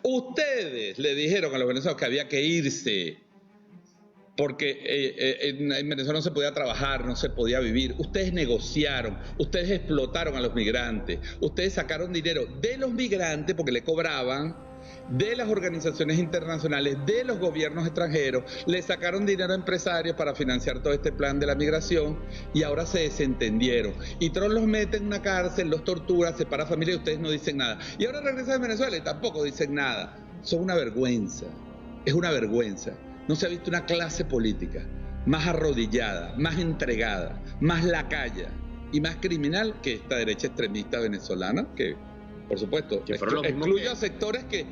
Ustedes le dijeron a los venezolanos que había que irse, porque en Venezuela no se podía trabajar, no se podía vivir. Ustedes negociaron, ustedes explotaron a los migrantes, ustedes sacaron dinero de los migrantes porque le cobraban, de las organizaciones internacionales, de los gobiernos extranjeros, le sacaron dinero a empresarios para financiar todo este plan de la migración y ahora se desentendieron. Y todos los meten en una cárcel, los torturan, separan familias y ustedes no dicen nada. Y ahora regresan a Venezuela y tampoco dicen nada. Son una vergüenza, es una vergüenza. No se ha visto una clase política más arrodillada, más entregada, más lacaya y más criminal que esta derecha extremista venezolana, que por supuesto excluye a sectores que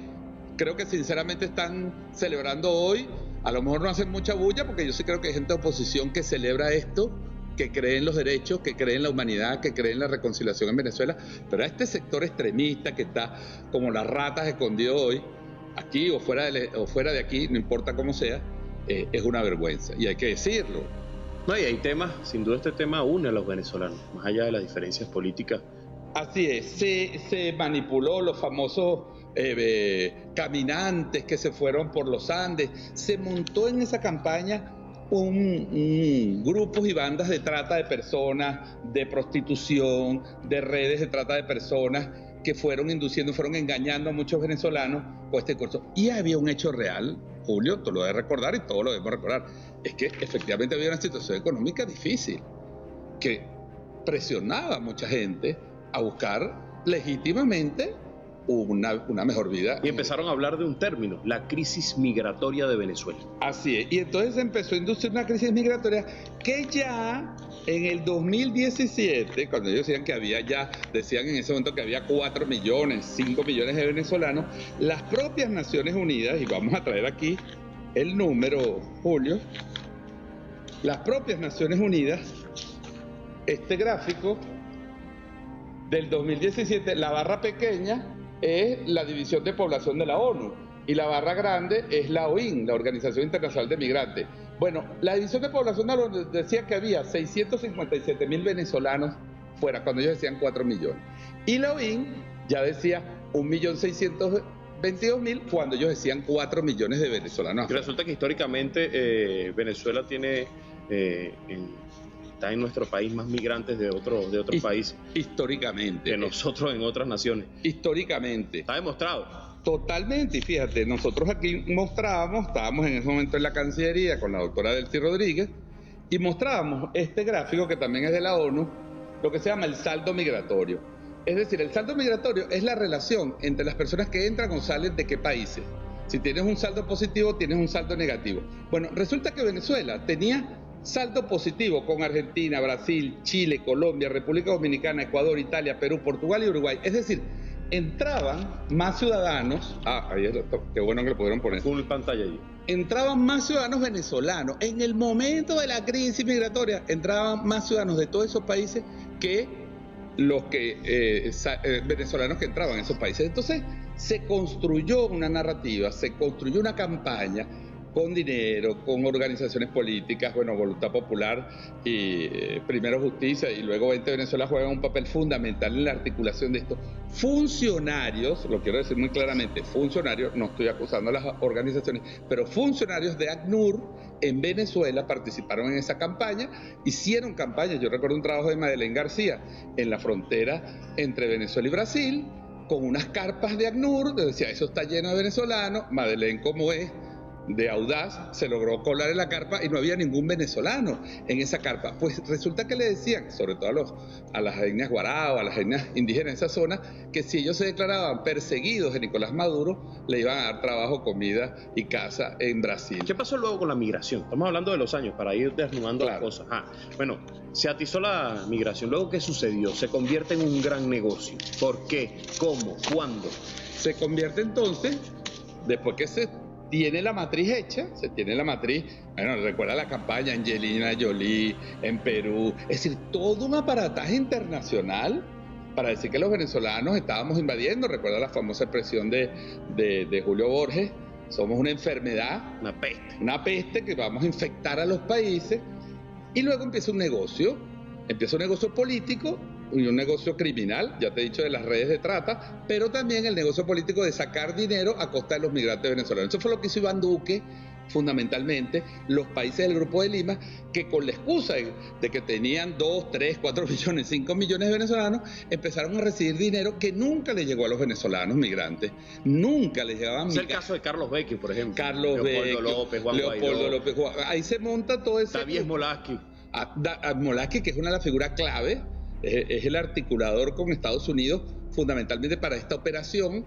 creo que sinceramente están celebrando hoy. A lo mejor no hacen mucha bulla porque yo sí creo que hay gente de oposición que celebra esto, que cree en los derechos, que cree en la humanidad, que cree en la reconciliación en Venezuela, pero a este sector extremista que está como las ratas escondido hoy, aquí o fuera de aquí, no importa cómo sea, es una vergüenza y hay que decirlo. No, y hay temas, sin duda este tema une a los venezolanos, más allá de las diferencias políticas. Así es, se manipuló los famosos caminantes que se fueron por los Andes, se montó en esa campaña grupos y bandas de trata de personas, de prostitución, de redes de trata de personas que fueron induciendo, fueron engañando a muchos venezolanos con este curso. Y había un hecho real, Julio, tú lo debes recordar y todos lo debemos recordar, es que efectivamente había una situación económica difícil que presionaba a mucha gente a buscar legítimamente una mejor vida. Y empezaron a hablar de un término, la crisis migratoria de Venezuela. Así es, y entonces empezó a inducir una crisis migratoria que ya en el 2017, cuando ellos decían en ese momento que había 4 millones, 5 millones de venezolanos, las propias Naciones Unidas, y vamos a traer aquí el número, Julio, las propias Naciones Unidas, este gráfico del 2017, la barra pequeña es la división de población de la ONU y la barra grande es la OIM, la Organización Internacional de Migrantes. Bueno, la división de población de la ONU decía que había 657.000 venezolanos fuera, cuando ellos decían 4 millones. Y la OIM ya decía 1.622.000 cuando ellos decían 4 millones de venezolanos. Y resulta que históricamente Venezuela tiene está en nuestro país más migrantes de otros países. Históricamente. Que nosotros en otras naciones. Históricamente. Está demostrado. Totalmente, y fíjate, nosotros aquí estábamos en ese momento en la Cancillería con la doctora Delcy Rodríguez, y mostrábamos este gráfico que también es de la ONU, lo que se llama el saldo migratorio. Es decir, el saldo migratorio es la relación entre las personas que entran o salen de qué países. Si tienes un saldo positivo, tienes un saldo negativo. Bueno, resulta que Venezuela tenía saldo positivo con Argentina, Brasil, Chile, Colombia, República Dominicana, Ecuador, Italia, Perú, Portugal y Uruguay. Es decir, entraban más ciudadanos, ahí es qué bueno que lo pudieron poner. Full pantalla ahí. Entraban más ciudadanos venezolanos. En el momento de la crisis migratoria, entraban más ciudadanos de todos esos países que los venezolanos que entraban en esos países. Entonces, se construyó una narrativa, se construyó una campaña con dinero, con organizaciones políticas, voluntad popular y primero justicia y luego 20 Venezuela juegan un papel fundamental en la articulación de esto. Funcionarios, lo quiero decir muy claramente, funcionarios, no estoy acusando a las organizaciones, pero funcionarios de ACNUR en Venezuela participaron en esa campaña, hicieron campaña. Yo recuerdo un trabajo de Madeleine García en la frontera entre Venezuela y Brasil, con unas carpas de ACNUR, decía, eso está lleno de venezolanos. Madeleine, como es de audaz, se logró colar en la carpa y no había ningún venezolano en esa carpa. Pues resulta que le decían, sobre todo a las etnias guarao, a las etnias indígenas de esa zona, que si ellos se declaraban perseguidos de Nicolás Maduro, le iban a dar trabajo, comida y casa en Brasil. ¿Qué pasó luego con la migración? Estamos hablando de los años para ir desnudando las cosas. Bueno, se atizó la migración. ¿Luego qué sucedió? Se convierte en un gran negocio. ¿Por qué? ¿Cómo? ¿Cuándo? Se convierte entonces, después que se tiene la matriz hecha, recuerda la campaña Angelina Jolie en Perú, es decir, todo un aparataje internacional para decir que los venezolanos estábamos invadiendo. Recuerda la famosa expresión de Julio Borges, somos una enfermedad, una peste que vamos a infectar a los países. Y luego empieza un negocio político un negocio criminal, ya te he dicho, de las redes de trata, pero también el negocio político de sacar dinero a costa de los migrantes venezolanos. Eso fue lo que hizo Iván Duque, fundamentalmente, los países del Grupo de Lima, que con la excusa de que tenían 2, 3, 4 millones, 5 millones de venezolanos, empezaron a recibir dinero que nunca les llegó a los venezolanos migrantes, nunca les llegaban. Es el caso de Carlos Vecchio, por ejemplo. Carlos Vecchio, Leopoldo López, Juan, ahí se monta todo ese... David Smolaski. Smolaski, que es una de las figuras clave, es el articulador con Estados Unidos, fundamentalmente para esta operación,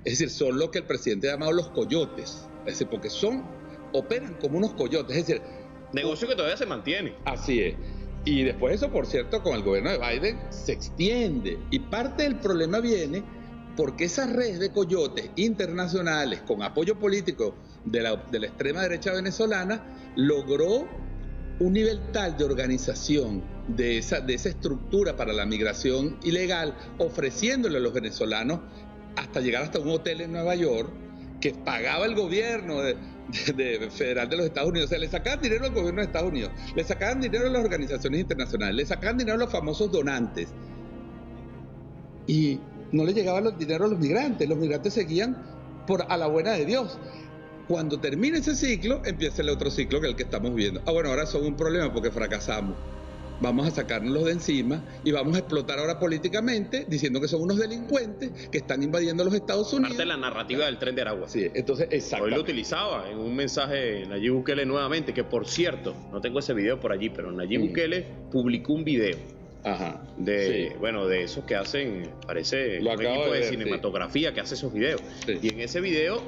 es decir, son lo que el presidente ha llamado los coyotes, es decir, porque operan como unos coyotes, es decir... Negocio que todavía se mantiene. Así es. Y después eso, por cierto, con el gobierno de Biden se extiende. Y parte del problema viene porque esas redes de coyotes internacionales con apoyo político de la extrema derecha venezolana logró un nivel tal de organización de esa estructura para la migración ilegal, ofreciéndole a los venezolanos hasta llegar hasta un hotel en Nueva York que pagaba el gobierno federal de los Estados Unidos. O sea, le sacaban dinero al gobierno de Estados Unidos, le sacaban dinero a las organizaciones internacionales, le sacaban dinero a los famosos donantes. Y no le llegaba el dinero a los migrantes seguían a la buena de Dios. Cuando termina ese ciclo, empieza el otro ciclo que es el que estamos viendo. Bueno, ahora son un problema porque fracasamos. Vamos a sacárnoslos de encima y vamos a explotar ahora políticamente diciendo que son unos delincuentes que están invadiendo los Estados Unidos. Parte de la narrativa del Tren de Aragua. Sí, entonces, exacto. Hoy lo utilizaba en un mensaje Nayib Bukele nuevamente, que por cierto, no tengo ese video por allí, pero Nayib Bukele publicó un video. Ajá, de esos que hacen, parece un equipo de cinematografía que hace esos videos. Sí. Y en ese video,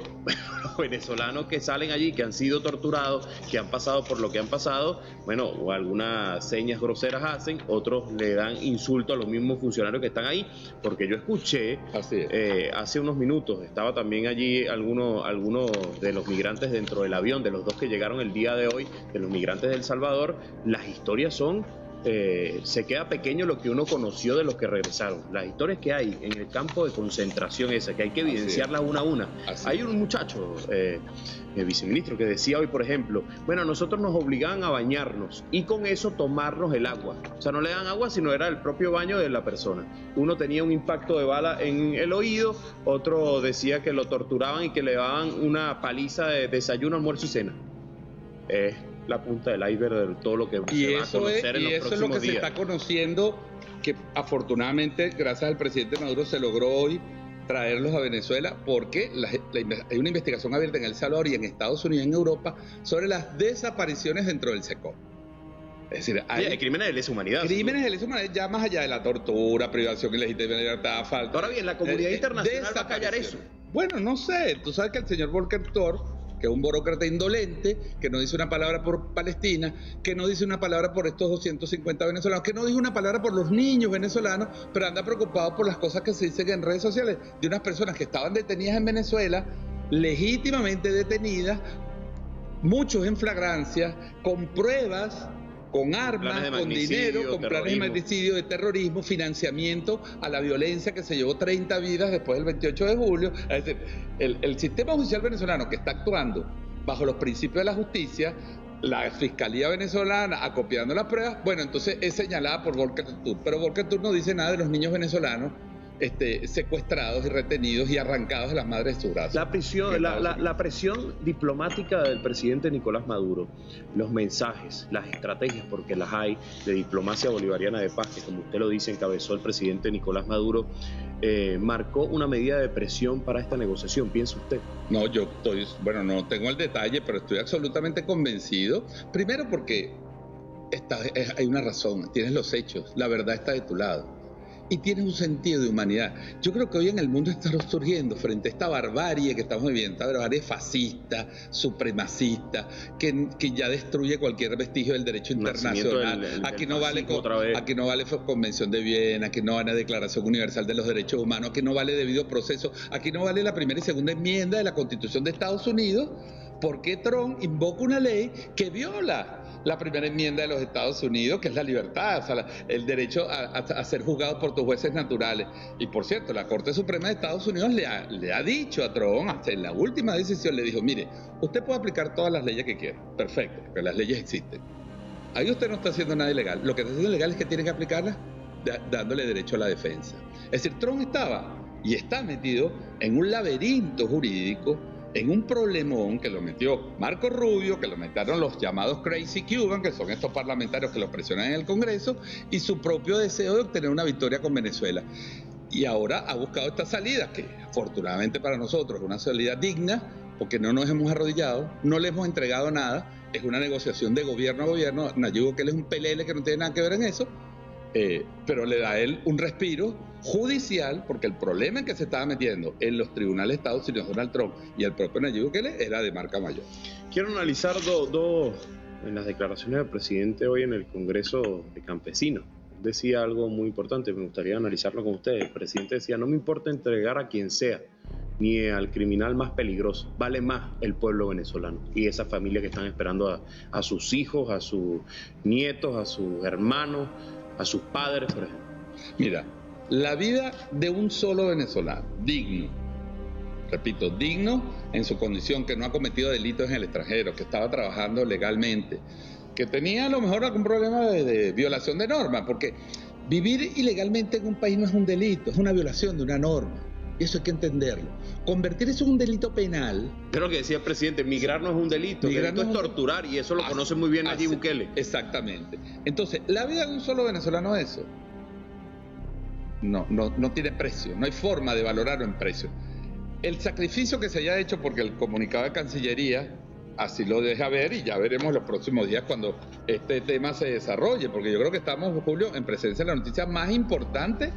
los venezolanos que salen allí, que han sido torturados, que han pasado por lo que han pasado, bueno, o algunas señas groseras hacen, otros le dan insulto a los mismos funcionarios que están ahí, porque yo escuché hace unos minutos, estaba también allí algunos de los migrantes dentro del avión, de los dos que llegaron el día de hoy, de los migrantes de El Salvador. Las historias son... se queda pequeño lo que uno conoció de los que regresaron. Las historias que hay en el campo de concentración esa, que hay que evidenciarlas una a una. Hay un muchacho, el viceministro, que decía hoy, por ejemplo, bueno, a nosotros nos obligaban a bañarnos y con eso tomarnos el agua. O sea, no le dan agua, sino era el propio baño de la persona. Uno tenía un impacto de bala en el oído, otro decía que lo torturaban y que le daban una paliza de desayuno, almuerzo y cena. La punta del iceberg de todo lo que se va a conocer en los próximos días. Y eso es lo que se está conociendo, que afortunadamente, gracias al presidente Maduro, se logró hoy traerlos a Venezuela, porque hay una investigación abierta en El Salvador y en Estados Unidos y en Europa sobre las desapariciones dentro del SECOP. Es decir, hay crímenes de lesa humanidad. Crímenes de lesa humanidad, ya más allá de la tortura, privación ilegítima de libertad, falta. Ahora bien, la comunidad internacional va a callar eso. Bueno, no sé, tú sabes que el señor Volker Turk, que es un burócrata indolente, que no dice una palabra por Palestina, que no dice una palabra por estos 250 venezolanos, que no dice una palabra por los niños venezolanos, pero anda preocupado por las cosas que se dicen en redes sociales de unas personas que estaban detenidas en Venezuela, legítimamente detenidas, muchos en flagrancia, con pruebas, con armas, con dinero, con planes de magnicidio, de terrorismo, financiamiento a la violencia que se llevó 30 vidas después del 28 de julio. Es decir, el sistema judicial venezolano, que está actuando bajo los principios de la justicia, la fiscalía venezolana acopiando las pruebas, bueno, entonces es señalada por Volker Turk, pero Volker Turk no dice nada de los niños venezolanos secuestrados y retenidos y arrancados de las madres de sus brazos. La presión diplomática del presidente Nicolás Maduro, los mensajes, las estrategias, porque las hay, de diplomacia bolivariana de paz, que como usted lo dice, encabezó el presidente Nicolás Maduro, marcó una medida de presión para esta negociación, ¿piensa usted? No, no tengo el detalle, pero estoy absolutamente convencido, primero porque hay una razón, tienes los hechos, la verdad está de tu lado. Y tienes un sentido de humanidad. Yo creo que hoy en el mundo está surgiendo, frente a esta barbarie que estamos viviendo, esta barbarie fascista, supremacista, que ya destruye cualquier vestigio del derecho internacional. Aquí no vale Convención de Viena, aquí no vale Declaración Universal de los Derechos Humanos, aquí no vale debido proceso, aquí no vale la primera y segunda enmienda de la Constitución de Estados Unidos. ¿Por qué Trump invoca una ley que viola la primera enmienda de los Estados Unidos, que es la libertad, o sea, el derecho a ser juzgado por tus jueces naturales? Y por cierto, la Corte Suprema de Estados Unidos le ha dicho a Trump, hasta en la última decisión, le dijo, mire, usted puede aplicar todas las leyes que quiera, perfecto, porque las leyes existen. Ahí usted no está haciendo nada ilegal. Lo que está haciendo ilegal es que tiene que aplicarlas dándole derecho a la defensa. Es decir, Trump estaba y está metido en un laberinto jurídico, en un problemón que lo metió Marco Rubio, que lo metieron los llamados Crazy Cuban, que son estos parlamentarios que lo presionan en el Congreso, y su propio deseo de obtener una victoria con Venezuela. Y ahora ha buscado esta salida, que afortunadamente para nosotros es una salida digna, porque no nos hemos arrodillado, no le hemos entregado nada, es una negociación de gobierno a gobierno. Nayib Bukele es un pelele que no tiene nada que ver en eso, pero le da a él un respiro judicial, porque el problema en que se estaba metiendo en los tribunales de Estados Unidos Donald Trump y el propio Nayib Bukele era de marca mayor. Quiero analizar dos en las declaraciones del presidente hoy en el Congreso de Campesinos. Decía algo muy importante, me gustaría analizarlo con ustedes. El presidente decía: no me importa entregar a quien sea, ni al criminal más peligroso, vale más el pueblo venezolano y esa familia que están esperando a sus hijos, a sus nietos, a sus hermanos, a sus padres, por ejemplo. Mira, la vida de un solo venezolano, digno, repito, digno en su condición, que no ha cometido delitos en el extranjero, que estaba trabajando legalmente, que tenía a lo mejor algún problema de violación de normas, porque vivir ilegalmente en un país no es un delito, es una violación de una norma. Y eso hay que entenderlo. Convertir eso en un delito penal... Es lo que decía el presidente, migrar no es un delito, migrar no es torturar, y eso lo conoce muy bien Nayib Bukele. Exactamente. Entonces, la vida de un solo venezolano, eso no tiene precio, no hay forma de valorarlo en precio. El sacrificio que se haya hecho, porque el comunicado de Cancillería así lo deja ver, y ya veremos los próximos días cuando este tema se desarrolle, porque yo creo que estamos, Julio, en presencia de la noticia más importante,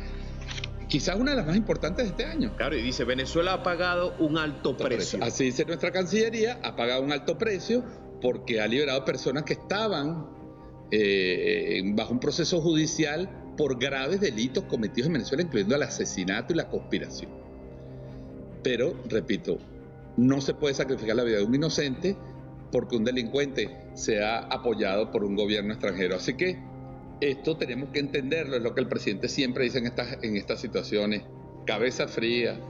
quizás una de las más importantes de este año. Claro, y dice: Venezuela ha pagado un alto precio. Así dice nuestra Cancillería, ha pagado un alto precio porque ha liberado personas que estaban bajo un proceso judicial por graves delitos cometidos en Venezuela, incluyendo el asesinato y la conspiración. Pero, repito, no se puede sacrificar la vida de un inocente porque un delincuente sea apoyado por un gobierno extranjero. Así que esto tenemos que entenderlo, es lo que el presidente siempre dice en estas situaciones: cabeza fría,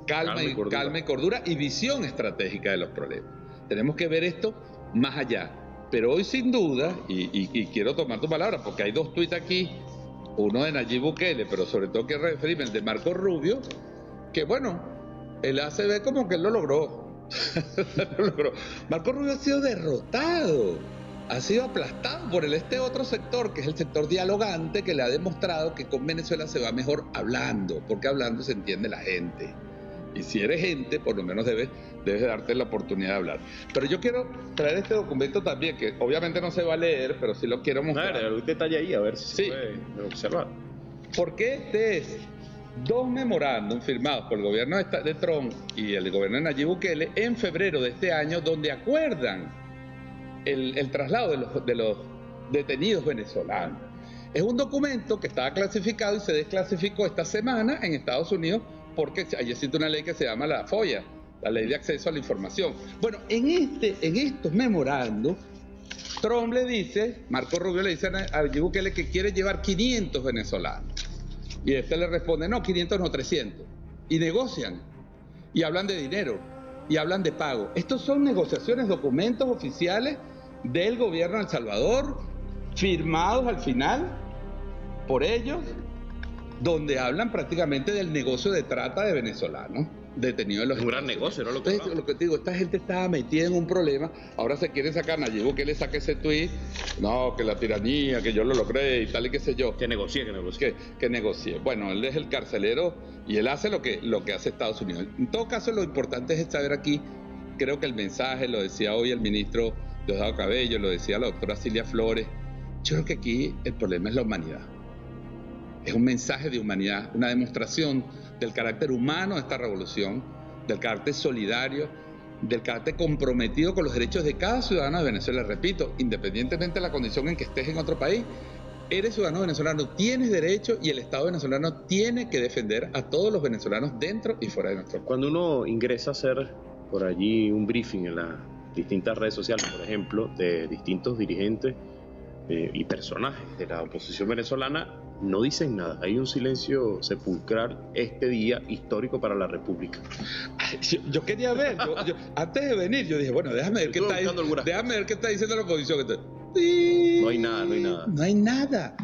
calma y cordura y visión estratégica de los problemas. Tenemos que ver esto más allá. Pero hoy, sin duda, y quiero tomar tu palabra, porque hay dos tuits aquí, uno de Nayib Bukele, pero sobre todo quiero referirme al de Marco Rubio, que bueno, él hace ver como que él lo logró. Lo logró. Marco Rubio ha sido derrotado, ha sido aplastado por este otro sector, que es el sector dialogante, que le ha demostrado que con Venezuela se va mejor hablando, porque hablando se entiende la gente. Y si eres gente, por lo menos debes darte la oportunidad de hablar. Pero yo quiero traer este documento también, que obviamente no se va a leer, pero sí lo quiero mostrar. Hay un detalle ahí, a ver si se puede observar. Porque este es dos memorándums firmados por el gobierno de Trump y el gobierno de Nayib Bukele en febrero de este año, donde acuerdan el traslado de los detenidos venezolanos. Es un documento que estaba clasificado y se desclasificó esta semana en Estados Unidos, porque ahí existe una ley que se llama la FOIA, la Ley de Acceso a la Información. Bueno, en estos memorandos, Trump le dice, Marco Rubio le dice a Nayib Bukele que quiere llevar 500 venezolanos. Y este le responde: no, 500 no, 300. Y negocian, y hablan de dinero, y hablan de pago. Estos son negociaciones, documentos oficiales del gobierno de El Salvador, firmados al final por ellos, donde hablan prácticamente del negocio de trata de venezolanos detenidos en los... Un gran negocio, ¿no? Lo que te digo, esta gente estaba metida en un problema, ahora se quiere sacar, Nayib Bukele saque ese tuit, no, que la tiranía, que yo lo logré y tal y qué sé yo. Que negocie. Que negocie. Bueno, él es el carcelero y él hace lo que hace Estados Unidos. En todo caso, lo importante es saber aquí, creo que el mensaje, lo decía hoy el ministro Diosdado Cabello, lo decía la doctora Cilia Flores, yo creo que aquí el problema es la humanidad. Es un mensaje de humanidad, una demostración del carácter humano de esta revolución, del carácter solidario, del carácter comprometido con los derechos de cada ciudadano de Venezuela. Repito, independientemente de la condición en que estés en otro país, eres ciudadano venezolano, tienes derecho y el Estado venezolano tiene que defender a todos los venezolanos dentro y fuera de nuestro país. Cuando uno ingresa a hacer por allí un briefing en las distintas redes sociales, por ejemplo, de distintos dirigentes y personajes de la oposición venezolana, no dicen nada. Hay un silencio sepulcral este día histórico para la República. Yo quería ver, antes de venir, yo dije, bueno, déjame ver qué está diciendo la oposición. No hay nada. No hay nada.